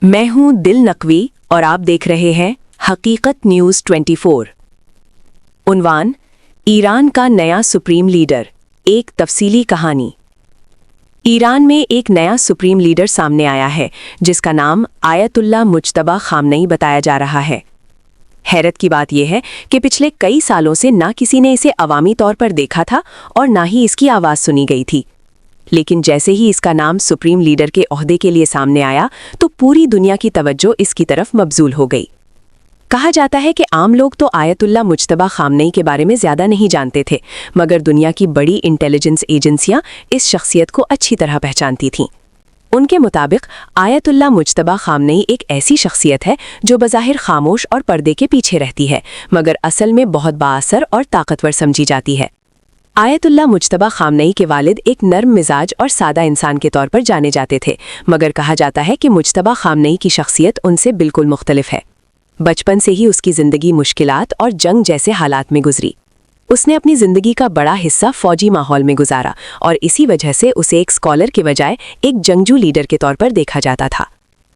मैं हूं दिल नकवी और आप देख रहे हैं हकीकत न्यूज़ 24। उन्वान: ईरान का नया सुप्रीम लीडर, एक तफसीली कहानी। ईरान में एक नया सुप्रीम लीडर सामने आया है जिसका नाम आयतुल्लाह मुज्तबा खामनेई बताया जा रहा है। हैरत की बात यह है कि पिछले कई सालों से ना किसी ने इसे अवामी तौर पर देखा था और ना ही इसकी आवाज़ सुनी गई थी, लेकिन जैसे ही इसका नाम सुप्रीम लीडर के ओहदे के लिए सामने आया तो पूरी दुनिया की तवज्जो इसकी तरफ मबजूल हो गई। कहा जाता है कि आम लोग तो आयतुल्लाह मुज्तबा खामनेई के बारे में ज़्यादा नहीं जानते थे, मगर दुनिया की बड़ी इंटेलिजेंस एजेंसियां इस शख्सियत को अच्छी तरह पहचानती थीं। उनके मुताबिक आयतुल्लाह मुज्तबा खामनेई एक ऐसी शख्सियत है जो बज़ाहिर खामोश और पर्दे के पीछे रहती है, मगर असल में बहुत बाअसर और ताकतवर समझी जाती है। आयतुल्लाह मुज्तबा खामनेई के वालिद एक नर्म मिजाज और सादा इंसान के तौर पर जाने जाते थे, मगर कहा जाता है कि मुज्तबा खामनेई की शख्सियत उनसे बिल्कुल मुख्तलिफ है। बचपन से ही उसकी ज़िंदगी मुश्किलात और जंग जैसे हालात में गुजरी। उसने अपनी ज़िंदगी का बड़ा हिस्सा फ़ौजी माहौल में गुजारा और इसी वजह से उसे एक स्कॉलर के बजाय एक जंगजू लीडर के तौर पर देखा जाता था।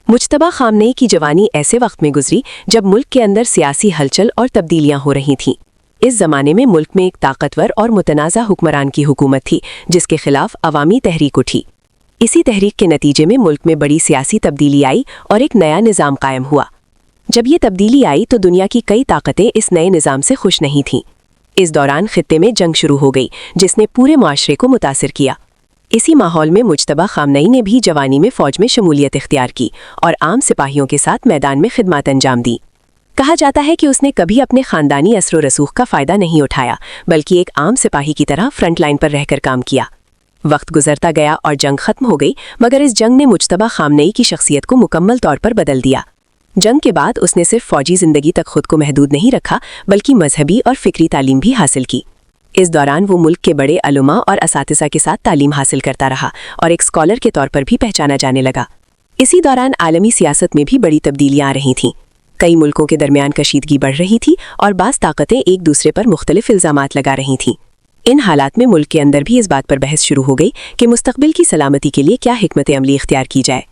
मुज्तबा खामनेई की जवानी ऐसे वक्त में गुजरी जब मुल्क के अंदर सियासी हलचल और तब्दीलियां हो रही थीं। इस ज़माने में मुल्क में एक ताकतवर और मुतनाज़ा हुक्मरान की हुकूमत थी जिसके खिलाफ अवामी तहरीक उठी। इसी तहरीक के नतीजे में मुल्क में बड़ी सियासी तब्दीली आई और एक नया निज़ाम कायम हुआ। जब ये तब्दीली आई तो दुनिया की कई ताकतें इस नए निज़ाम से खुश नहीं थीं। इस दौरान खित्ते में जंग शुरू हो गई जिसने पूरे माशरे को मुतासिर किया। इसी माहौल में मुज्तबा खामनेई ने भी जवानी में फ़ौज में शमूलियत इख्तियार की और आम सिपाहियों के साथ मैदान में खिदमत अंजाम दी। कहा जाता है कि उसने कभी अपने ख़ानदानी असर रसूख का फ़ायदा नहीं उठाया, बल्कि एक आम सिपाही की तरह फ्रंट लाइन पर रहकर काम किया। वक्त गुजरता गया और जंग ख़त्म हो गई, मगर इस जंग ने मुज्तबा खामनेई की शख्सियत को मुकम्मल तौर पर बदल दिया। जंग के बाद उसने सिर्फ फ़ौजी ज़िंदगी तक खुद को महदूद नहीं रखा, बल्कि मजहबी और फ़िक्री तालीम भी हासिल की। इस दौरान वो मुल्क के बड़े उलमा और असातिज़ा के साथ तालीम हासिल करता रहा और एक स्कॉलर के तौर पर भी पहचाना जाने लगा। इसी दौरान आलमी सियासत में भी बड़ी तब्दीलियाँ आ रही थीं। कई मुल्कों के दरमियान कशीदगी बढ़ रही थी और बाज़ ताकतें एक दूसरे पर मुख्तलिफ इल्ज़ामात लगा रही थीं। इन हालात में मुल्क के अंदर भी इस बात पर बहस शुरू हो गई कि मुस्तक़बिल की सलामती के लिए क्या हिकमत अमली इख्तियार की जाए।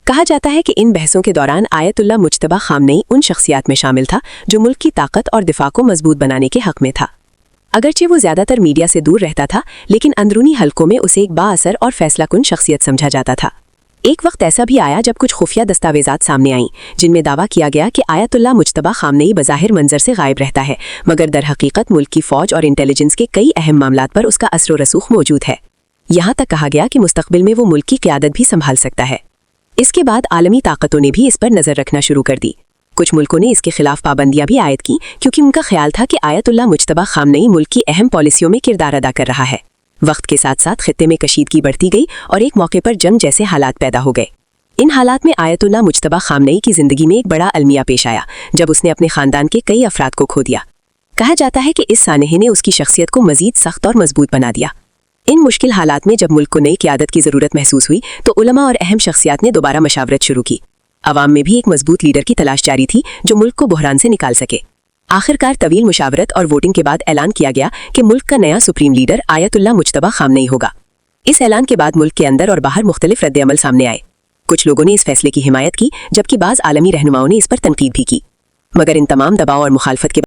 कहा जाता है कि इन बहसों के दौरान आयतुल्लाह मुज्तबा खामनेई उन शख्सियात में शामिल था जो मुल्क की ताकत और दिफा को मजबूत बनाने के हक़ में था। अगरचे वो ज़्यादातर मीडिया से दूर रहता था, लेकिन अंदरूनी हलकों में उसे एक बाअसर और फैसलाकुन शख्सियत समझा जाता था। एक वक्त ऐसा भी आया जब कुछ खुफिया दस्तावेज़ात सामने आईं जिनमें दावा किया गया कि आयतुल्लाह मुज्तबा खामनेई बज़ाहिर मंजर से गायब रहता है, मगर दर हकीकत मुल्क की फ़ौज और इंटेलिजेंस के कई अहम मामलात पर उसका असर व रसूख मौजूद है। यहाँ तक कहा गया कि मुस्तक़बिल में वो मुल्क की क़यादत भी संभाल सकता है। इसके बाद आलमी ताकतों ने भी इस पर नज़र रखना शुरू कर दी। कुछ मुल्कों ने इसके खिलाफ पाबंदियां भी आयद की क्योंकि उनका ख्याल था कि आयतुल्लाह मुज्तबा खामनेई मुल्क की अहम पॉलिसियों में किरदार अदा कर रहा है। वक्त के साथ साथ खित्ते में कशीदगी बढ़ती गई और एक मौके पर जंग जैसे हालात पैदा हो गए। इन हालात में आयतुल्लाह मुज्तबा खामनेई की ज़िंदगी में एक बड़ा अलमिया पेश आया जब उसने अपने ख़ानदान के कई अफराद को खो दिया। कहा जाता है कि इस सानहे ने उसकी शख्सियत को मज़ीद सख्त और मजबूत बना दिया। इन मुश्किल हालात में जब मुल्क को नई क़यादत की ज़रूरत महसूस हुई तो उलमा और अहम शख्सियात ने दोबारा मशावरत शुरू की। अवाम में भी एक मजबूत लीडर की तलाश जारी थी जो मुल्क को बहरान से निकाल सके। आखिरकार तवील मुशावरत और वोटिंग के बाद ऐलान किया गया कि मुल्क का नया supreme leader Ayatollah Mojtaba Khamenei होगा। इस ऐलान के बाद मुल्क के अंदर और बाहर मुख्तलिफ रद्द-ए-अमल सामने आए। कुछ लोगों ने इस फैसले की हिमायत की, जबकि बाज़ आलमी रहनुमाओं ने इस पर तनकीद भी की, मगर इन तमाम दबाव और मुखालफत के